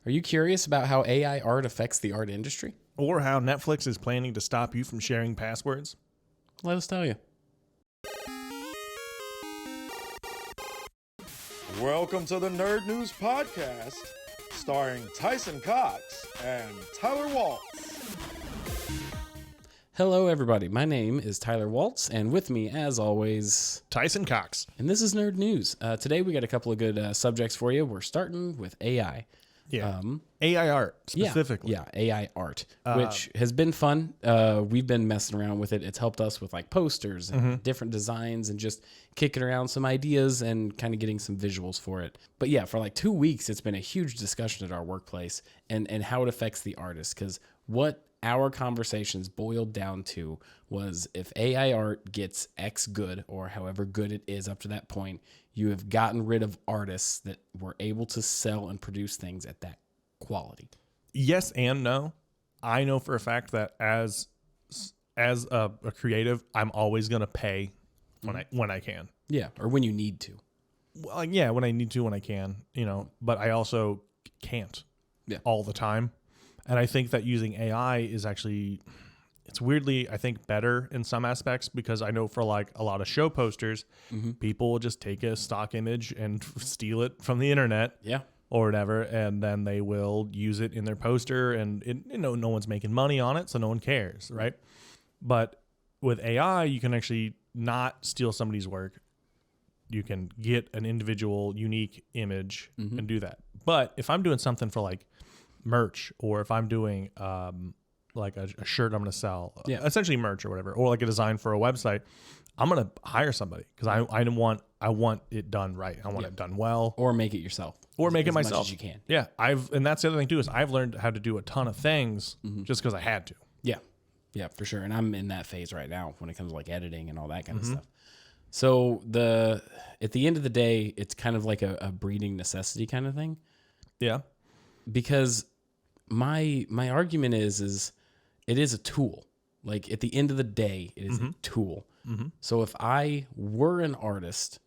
Are you curious about how AI art affects the art industry? Or how Netflix is planning to stop you from sharing passwords? Let us tell you. Welcome to the Nerd News Podcast, starring Tyson Cox and Tyler Waltz. Hello, everybody. My name is Tyler Waltz, and with me, as always, Tyson Cox. and this is Nerd News. Today, we got a couple of good subjects for you. We're starting with AI. Yeah. AI art, specifically. Yeah, AI art, which has been fun. We've been messing around with it. It's helped us with like posters and different designs and just kicking around some ideas and kind of getting some visuals for it. But yeah, for like 2 weeks, it's been a huge discussion at our workplace and how it affects the artist. Because what our conversations boiled down to was if AI art gets X good, or however good it is up to that point, you have gotten rid of artists that were able to sell and produce things at that quality. Yes and no. I know for a fact that as a creative, I'm always going to pay when I can. Yeah, or when you need to. Well, yeah, when I need to, when I can, but I also can't all the time. And I think that using AI is actually, it's weirdly, I think, better in some aspects, because I know for like a lot of show posters, people will just take a stock image and steal it from the internet. Yeah. Or whatever, and then they will use it in their poster, and no one's making money on it, so no one cares, right? But with AI, you can actually not steal somebody's work. You can get an individual, unique image and do that. But if I'm doing something for like merch, or if I'm doing like a shirt I'm going to sell, essentially merch or whatever, or like a design for a website, I'm going to hire somebody because I want it done right. I want it done well, Or make it yourself. or make it as myself much as you can. Yeah, and that's the other thing too, is I've learned how to do a ton of things just because I had to. Yeah, for sure. And I'm in that phase right now when it comes to like editing and all that kind of stuff. So at the end of the day, it's kind of like a breeding necessity kind of thing. Yeah, Because my argument is it is a tool. Like at the end of the day, it is a tool. So if I were an artist,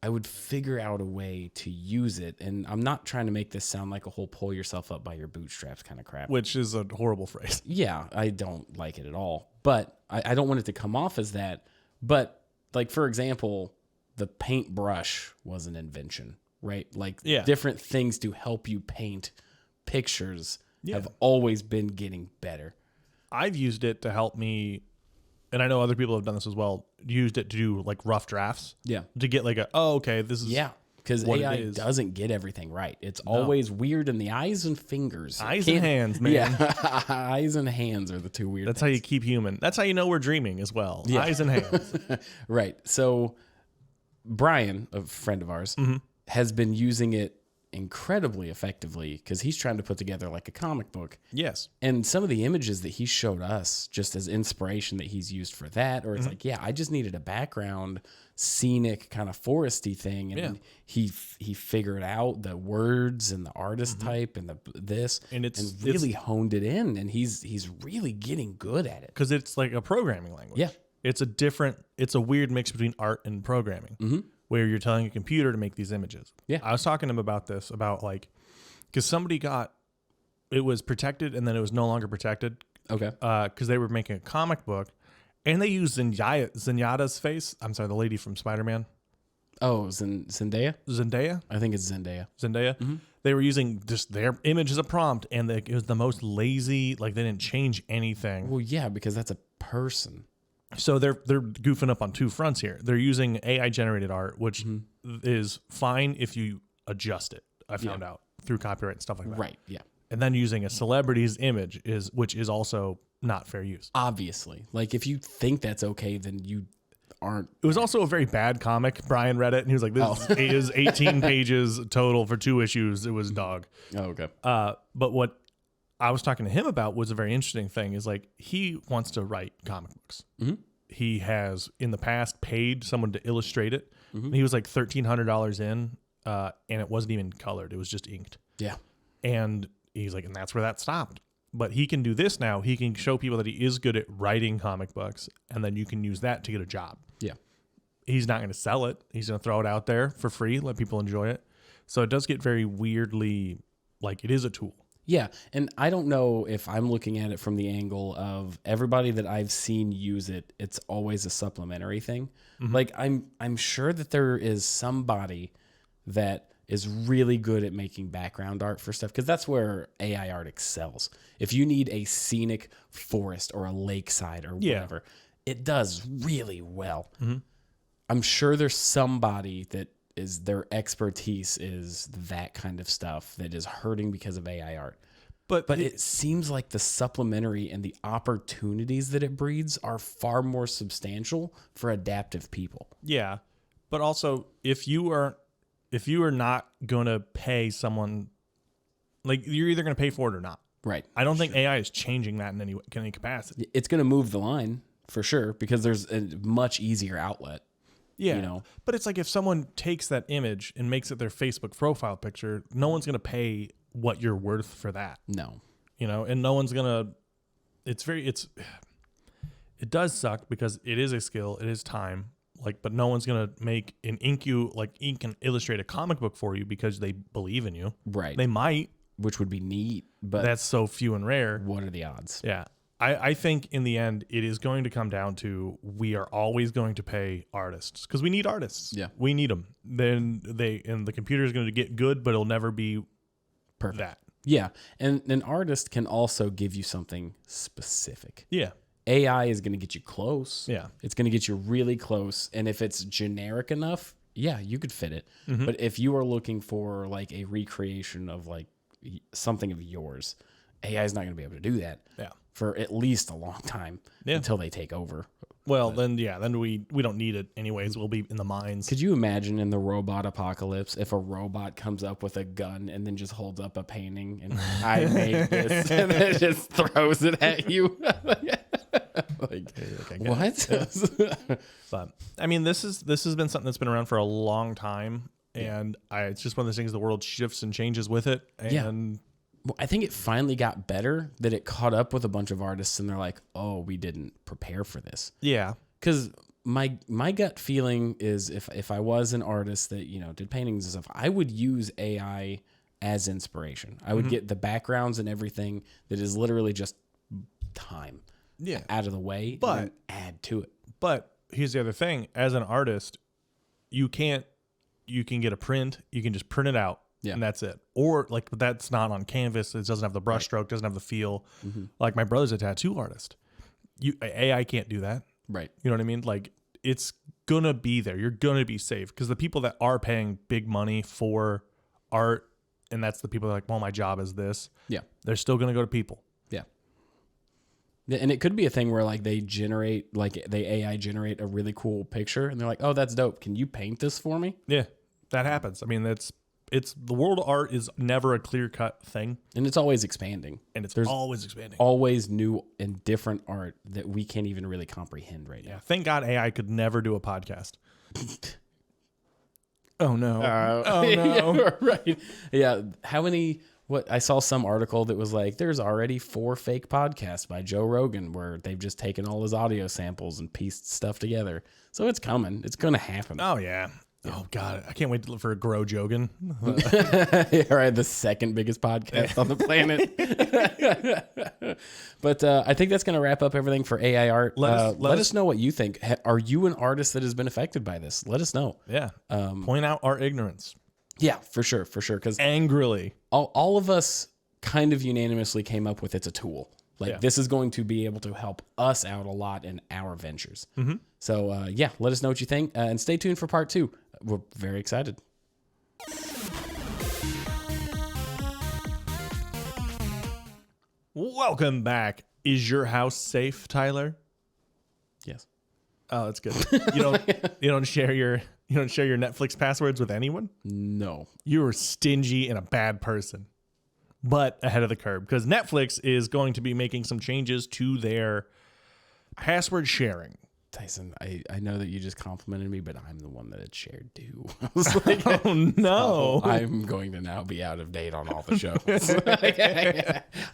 I would figure out a way to use it. And I'm not trying to make this sound like a whole pull yourself up by your bootstraps kind of crap. which is a horrible phrase. Yeah, I don't like it at all. But I don't want it to come off as that. But like, for example, the paintbrush was an invention, right? Like different things to help you paint pictures have always been getting better. I've used it to help me, and I know other people have done this as well, used it to do like rough drafts. Yeah. To get like this is Because what AI it is. doesn't get everything right. It's always weird in the eyes and fingers. Eyes and hands, man. Yeah, eyes and hands are the two weird That's how things. you keep human. That's how you know we're dreaming as well. Eyes and hands. Right. So Brian, a friend of ours, has been using it incredibly effectively because he's trying to put together like a comic book. Yes. And some of the images that he showed us just as inspiration that he's used for that, or it's like, I just needed a background, scenic kind of foresty thing. And he figured out the words and the artist type and and really honed it in. And he's really getting good at it. Because it's like a programming language. Yeah. It's a weird mix between art and programming, where you're telling a computer to make these images. Yeah. I was talking to him about this, about like, because somebody it was protected and then it was no longer protected. Okay. Because they were making a comic book and they used Zenyatta's face. I'm sorry, the lady from Spider-Man. Oh, Zendaya? Zendaya? I think it's Zendaya. They were using just their image as a prompt, and it was the most lazy, like they didn't change anything. Well, yeah, because that's a person. So they're goofing up on two fronts here. They're using AI generated art, which is fine if you adjust it. I found out through copyright and stuff like that. Right. Yeah. And then using a celebrity's image which is also not fair use. Obviously, like if you think that's okay, then you aren't. It was also a very bad comic. Brian read it and he was like, "This is 18 pages total for 2 issues. It was dog." Oh, okay. But what I was talking to him about was a very interesting thing. Is like he wants to write comic books. He has in the past paid someone to illustrate it. And he was like $1,300 in, and it wasn't even colored. It was just inked. Yeah. And he's like, and that's where that stopped. But he can do this now. He can show people that he is good at writing comic books, and then you can use that to get a job. Yeah. He's not going to sell it. He's going to throw it out there for free, let people enjoy it. So it does get very weirdly like it is a tool. Yeah, and I don't know if I'm looking at it from the angle of everybody that I've seen use it, it's always a supplementary thing. Like I'm sure that there is somebody that is really good at making background art for stuff, because that's where AI art excels. If you need a scenic forest or a lakeside or whatever, it does really well. I'm sure there's somebody that is their expertise is that kind of stuff that is hurting because of AI art. But it seems like the supplementary and the opportunities that it breeds are far more substantial for adaptive people. Yeah. But also if you are not going to pay someone, like you're either going to pay for it or not. Right. I don't think AI is changing that in any capacity. It's going to move the line for sure, because there's a much easier outlet. Yeah. You know? But it's like if someone takes that image and makes it their Facebook profile picture, no one's going to pay what you're worth for that. No. You know, and no one's going to, it does suck because it is a skill, it is time. Like, but no one's going to make ink and illustrate a comic book for you because they believe in you. Right. They might. Which would be neat, but that's so few and rare. What are the odds? Yeah. I think in the end, it is going to come down to we are always going to pay artists because we need artists. Yeah. We need them. Then the computer is going to get good, but it'll never be Perfect. that. Yeah. And an artist can also give you something specific. Yeah. AI is going to get you close. Yeah. It's going to get you really close. And if it's generic enough, yeah, you could fit it. But if you are looking for like a recreation of like something of yours, AI is not going to be able to do that. Yeah. For at least a long time until they take over. Well, then we don't need it anyways. We'll be in the mines. Could you imagine in the robot apocalypse if a robot comes up with a gun and then just holds up a painting and I made this and then just throws it at you? Like what? But I mean, this has been something that's been around for a long time, and it's just one of those things. The world shifts and changes with it, and Well, I think it finally got better that it caught up with a bunch of artists and they're like, oh, we didn't prepare for this. yeah, Because my gut feeling is if I was an artist that, you know, did paintings and stuff, I would use AI as inspiration. I would get the backgrounds and everything that is literally just time out of the way, but and then add to it. But here's the other thing: as an artist, you can get a print. You can just print it out. Yeah. And that's it. Or like, but that's not on canvas. It doesn't have the brush stroke, doesn't have the feel. Like my brother's a tattoo artist. AI can't do that. Right. You know what I mean? Like it's going to be there. You're going to be safe because the people that are paying big money for art, and that's the people that are like, well, my job is this. Yeah. They're still going to go to people. Yeah. And it could be a thing where like they AI generate a really cool picture and they're like, oh, that's dope. Can you paint this for me? Yeah, that happens. I mean, it's the world of art is never a clear-cut thing. And it's always expanding. And there's always expanding. Always new and different art that we can't even really comprehend right now. Thank God AI could never do a podcast. Oh, no. Oh, no. Yeah, right. Yeah. I saw some article that was like, there's already 4 fake podcasts by Joe Rogan where they've just taken all his audio samples and pieced stuff together. So it's coming. It's going to happen. Oh, yeah. Oh, God. I can't wait for a Grow Jogan. Yeah, right. The second biggest podcast on the planet. But I think that's going to wrap up everything for AI art. Let us know what you think. Are you an artist that has been affected by this? Let us know. Yeah. Point out our ignorance. Yeah, for sure. Because angrily, all of us kind of unanimously came up with it's a tool. Like this is going to be able to help us out a lot in our ventures. So let us know what you think and stay tuned for part 2. We're very excited. Welcome back. Is your house safe, Tyler? Yes. Oh, that's good. You don't share your Netflix passwords with anyone? No. You are stingy and a bad person. But ahead of the curve, because Netflix is going to be making some changes to their password sharing. Tyson, I know that you just complimented me, but I'm the one that had shared too. I was like, oh no. I'm going to now be out of date on all the shows.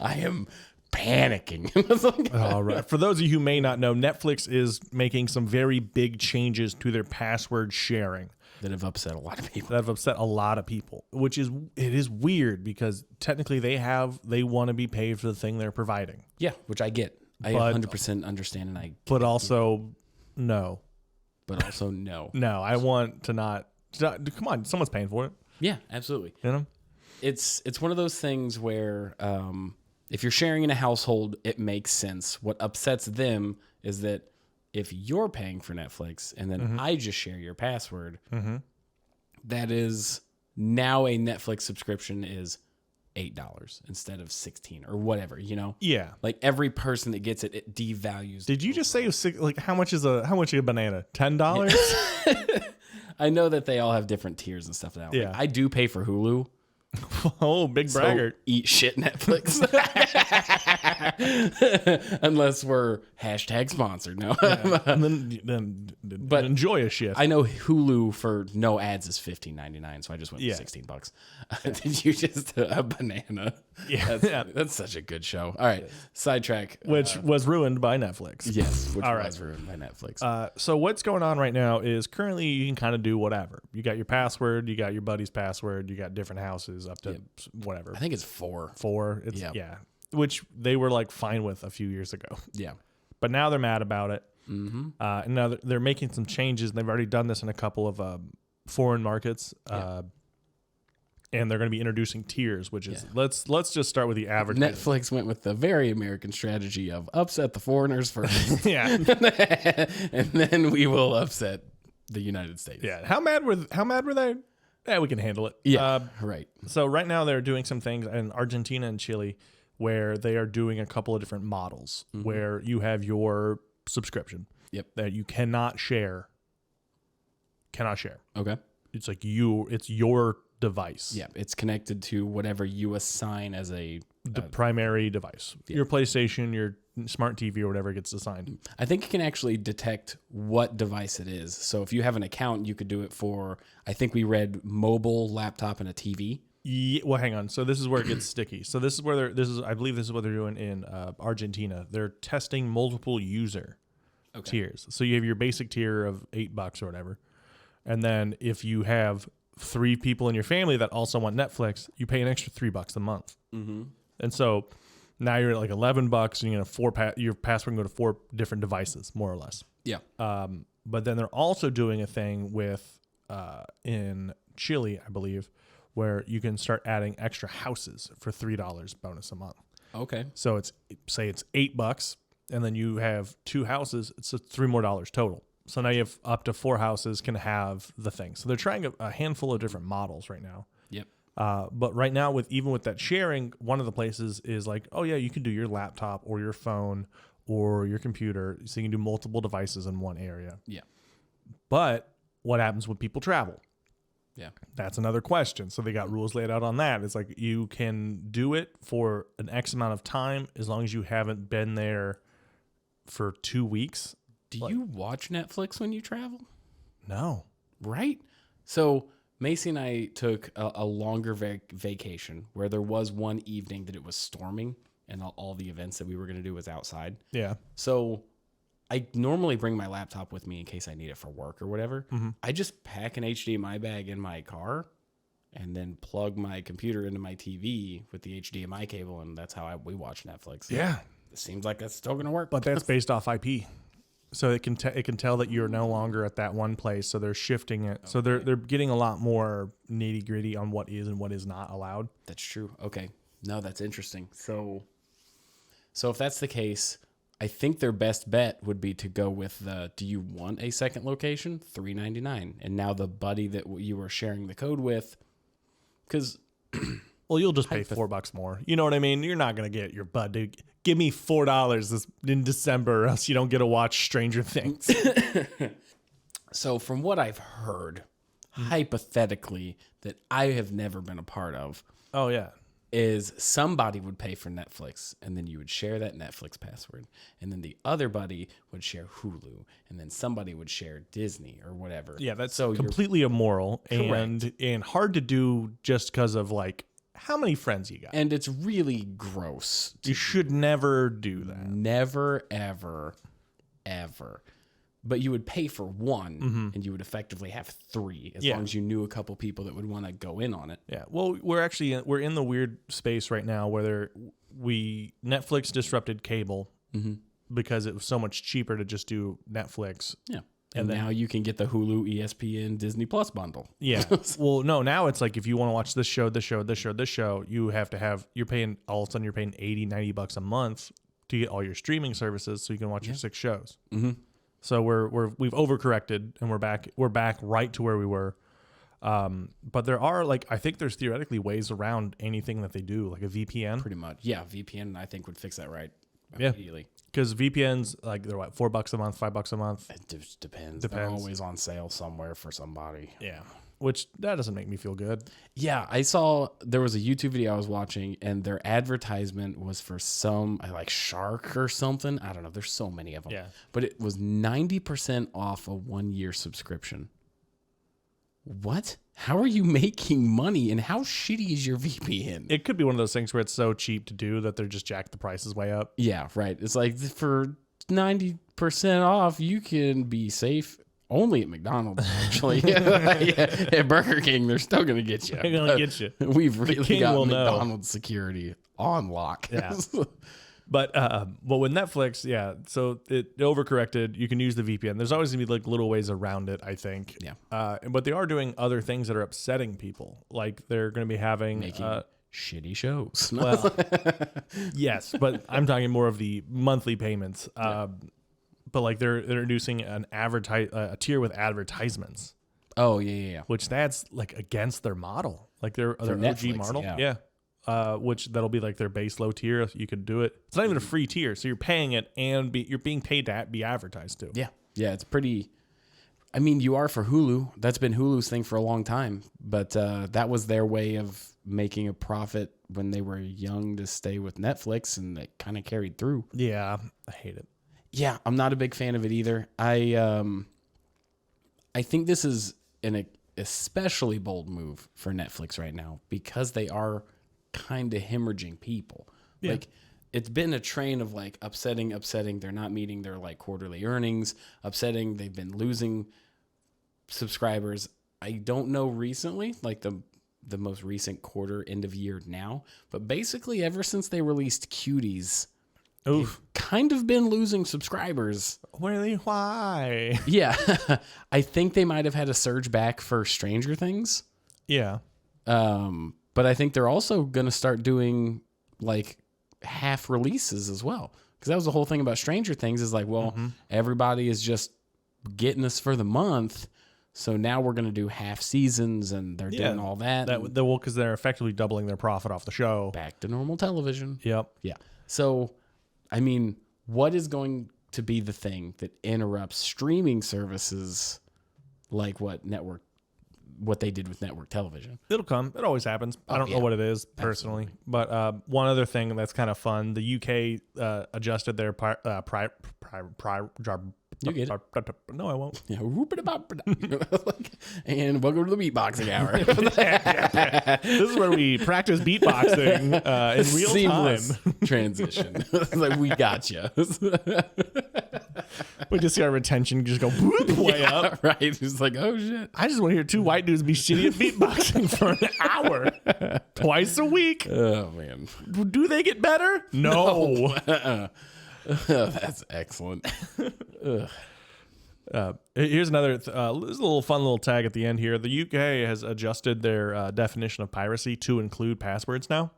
I am panicking. All right. For those of you who may not know, Netflix is making some very big changes to their password sharing. that have upset a lot of people. that have upset a lot of people, it is weird because technically they want to be paid for the thing they're providing. Yeah, which I get. I But- 100% understand, and But also, no. but also no. No, I want to not. Come on, someone's paying for it. Yeah, absolutely. You know? It's one of those things where if you're sharing in a household, it makes sense. What upsets them is that if you're paying for Netflix and then I just share your password, that is now a Netflix subscription is $8 instead of $16 or whatever, you know? Yeah. Like every person that gets it, it devalues. Did you just say it was like how much is a banana? $10? I know that they all have different tiers and stuff now. Like, Yeah. I do pay for Hulu. Oh, big So braggart. eat shit, Netflix. Unless we're hashtag sponsored. No. And then But enjoy a shit. I know Hulu for no ads is $15.99, so I just went Yeah. with $16. Did you just a banana? Yeah. That's such a good show. All right, sidetrack. Which was ruined by Netflix. Yes, which All was ruined by Netflix. So what's going on right now is currently you can kind of do whatever. You got your password, you got your buddy's password, you got different houses up to whatever. I think it's 4. 4. It's Yeah. yeah. Which they were like fine with a few years ago. Yeah. But now they're mad about it. Mm-hmm. And now they're making some changes. And they've already done this in a couple of foreign markets. And they're going to be introducing tiers, which is let's just start with the average. Netflix went with the very American strategy of upset the foreigners first, Yeah. and then we will upset the United States. Yeah. How mad were they? Yeah, we can handle it. Yeah. Right. So right now they're doing some things in Argentina and Chile where they are doing a couple of different models where you have your subscription Yep. that you cannot share. Okay. It's like it's your device. Yeah. It's connected to whatever you assign as a. The primary device. Your PlayStation, your smart TV or whatever gets assigned. I think it can actually detect what device it is. So if you have an account, you could do it for. I think we read mobile, laptop, and a TV. Yeah, well, hang on. So this is where it gets sticky. So this is where I believe this is what they're doing in Argentina. They're testing multiple user tiers. So you have your basic tier of $8 or whatever. And then if you have 3 people in your family that also want Netflix, you pay an extra $3 a month. Mm-hmm. And so now you're at like $11 and you're gonna your password can go to 4 different devices, more or less. Yeah. But then they're also doing a thing with in Chile, I believe, where you can start adding extra houses for $3 bonus a month. Okay. So it's $8, and then you have 2 houses. It's $3 more total. So now you have up to 4 houses can have the thing. So they're trying a handful of different models right now. Yep. But right now, even with that sharing, one of the places is like, oh yeah, you can do your laptop or your phone or your computer, so you can do multiple devices in one area. Yeah. But what happens when people travel? Yeah. That's another question. So they got rules laid out on that. It's like you can do it for an X amount of time as long as you haven't been there for 2 weeks. Do you watch Netflix when you travel? No. Right. So Macy and I took a longer vacation where there was one evening that it was storming and all the events that we were going to do was outside. Yeah. So I normally bring my laptop with me in case I need it for work or whatever. Mm-hmm. I just pack an HDMI bag in my car and then plug my computer into my TV with the HDMI cable, and that's how we watch Netflix. Yeah. It seems like that's still going to work. But that's based off IP. So it can tell that you're no longer at that one place. So they're shifting it. So they're getting a lot more nitty gritty on what is and what is not allowed. That's true. Okay. No, that's interesting. So if that's the case, I think their best bet would be to go with the, do you want a second location? $3.99. And now the buddy that you were sharing the code with, because Well, you'll just pay $4 more. You know what I mean? You're not going to get your bud to give me $4 in December, or else you don't get to watch Stranger Things. so from what I've heard, hypothetically, that I have never been a part of, Oh, yeah. is somebody would pay for Netflix, and then you would share that Netflix password, and then the other buddy would share Hulu, and then somebody would share Disney or whatever. Yeah, that's so completely immoral Correct. and hard to do just because of like how many friends you got. and it's really gross. You should never do that. Never, ever, ever. but you would pay for one and you would effectively have 3 as Yeah. long as you knew a couple people that would want to go in on it. Yeah. Well, we're in the weird space right now where Netflix disrupted cable because it was so much cheaper to just do Netflix. Yeah. And now you can get the Hulu, ESPN, Disney Plus bundle. Yeah. Well, no, now it's like if you want to watch this show, you have to have, all of a sudden you're paying $80-$90 a month to get all your streaming services so you can watch your 6 shows. Mm-hmm. So we've overcorrected and we're back right to where we were. But there are I think there's theoretically ways around anything that they do, like a VPN. Pretty much. Yeah. VPN, I think, would fix that right Yeah. immediately. Because VPNs, they're what, $4 a month, $5 a month? It just depends. They're always on sale somewhere for somebody. Yeah. Which, that doesn't make me feel good. Yeah, I saw there was a YouTube video I was watching, and their advertisement was for some shark or something. I don't know. There's so many of them. Yeah. But it was 90% off a 1-year subscription. What? How are you making money, and how shitty is your VPN? It could be one of those things where it's so cheap to do that they're just jacked the prices way up. Yeah, right. It's like for 90% off, you can be safe. Only at McDonald's, actually. At Burger King, they're still going to get you. They're going to get you. We've really king got will know. McDonald's security on lock. Yeah. But with Netflix, yeah, so it overcorrected. You can use the VPN. There's always going to be little ways around it, I think. Yeah. But they are doing other things that are upsetting people. Like they're going to be having... Making shitty shows. Well, yes, but I'm talking more of the monthly payments. But they're introducing a tier with advertisements. Oh, yeah. Which that's against their model. Their Netflix, OG model. yeah. Which that'll be their base low tier. You could do it. It's not even a free tier, so you're paying it and you're being paid to be advertised to. Yeah. Yeah, it's pretty... I mean, you are for Hulu. That's been Hulu's thing for a long time. But that was their way of making a profit when they were young to stay with Netflix, and it kind of carried through. Yeah, I hate it. Yeah, I'm not a big fan of it either. I think this is an especially bold move for Netflix right now because they are kind of hemorrhaging people. Yeah. It's been a train of upsetting. They're not meeting their quarterly earnings. Upsetting. They've been losing subscribers. I don't know recently, the most recent quarter, end of year now, but basically ever since they released Cuties, they've kind of been losing subscribers. Really? Why? Yeah. I think they might have had a surge back for Stranger Things. Yeah. But I think they're also going to start doing half releases as well. Because that was the whole thing about Stranger Things is everybody is just getting us for the month. So now we're going to do half seasons and they're doing all that. Because they're effectively doubling their profit off the show. Back to normal television. Yep. Yeah. So, I mean, what is going to be the thing that interrupts streaming services like what they did with network television? It'll come. It always happens. I don't know what it is personally. Absolutely. But one other thing that's kind of fun, the UK adjusted their You get it. No, I won't. Yeah. And welcome to the beatboxing hour. This is where we practice beatboxing in real Seamless time. transition. We got you. We just see our retention just go way up. Right. It's oh shit. I just want to hear 2 white dudes be shitty at beatboxing for an hour, twice a week. Oh man. Do they get better? No. That's excellent. Here's another there's a little fun little tag at the end here. The UK has adjusted their definition of piracy to include passwords now.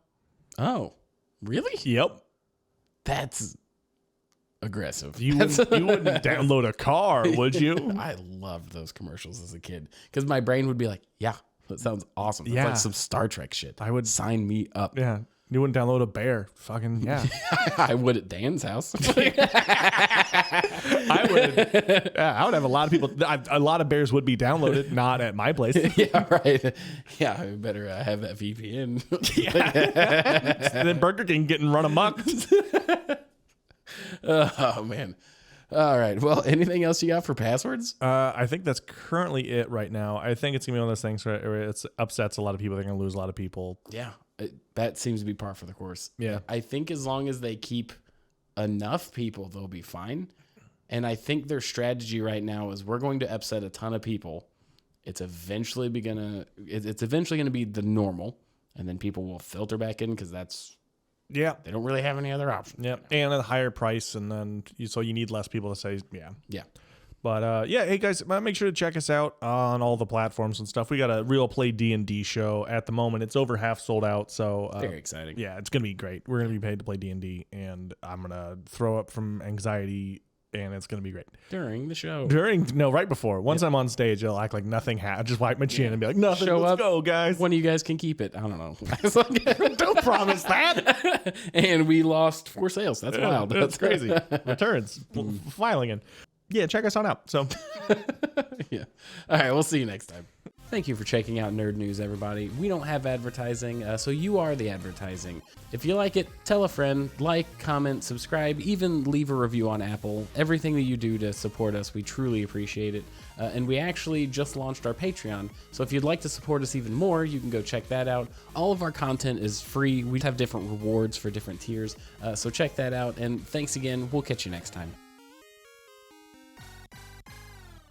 Oh, really? Yep. That's aggressive. You wouldn't download a car, would you? I loved those commercials as a kid because my brain would be yeah, that sounds awesome. It's Yeah. some Star Trek shit. I would sign me up. Yeah. You wouldn't download a bear. Fucking yeah. I would at Dan's house. I would. Yeah, I would have a lot of people. A lot of bears would be downloaded, not at my place. Yeah, right. Yeah, I better have that VPN. And then Burger King getting run amok. Oh man. All right. Well, anything else you got for passwords? I think that's currently it right now. I think it's gonna be one of those things where it upsets a lot of people. They're gonna lose a lot of people. Yeah, that seems to be par for the course. Yeah. I think as long as they keep enough people, they'll be fine. And I think their strategy right now is we're going to upset a ton of people. It's eventually gonna be the normal, and then people will filter back in because Yeah. they don't really have any other options. Yeah. And at a higher price, and then so you need less people to say, yeah. Yeah. But yeah, hey guys, make sure to check us out on all the platforms and stuff. We got a Real Play D&D show at the moment. It's over half sold out, so Very exciting. Yeah, it's gonna be great. We're gonna be paid to play D&D, and I'm gonna throw up from anxiety, and it's gonna be great. During the show. Right before. Once I'm on stage, I'll act like nothing happened. Just wipe my chin and be like, nothing. Show Let's up. go, guys. One of you guys can keep it. I don't know. It's like- Don't promise that. And we lost 4 sales. That's wild. That's crazy. Returns, filing in. Yeah, check us on out. So. Yeah. All right. We'll see you next time. Thank you for checking out Nerd News, everybody. We don't have advertising, so you are the advertising. If you like it, tell a friend, like, comment, subscribe, even leave a review on Apple. Everything that you do to support us, we truly appreciate it. And we actually just launched our Patreon, so if you'd like to support us even more, you can go check that out. All of our content is free. We have different rewards for different tiers, so check that out. And thanks again. We'll catch you next time.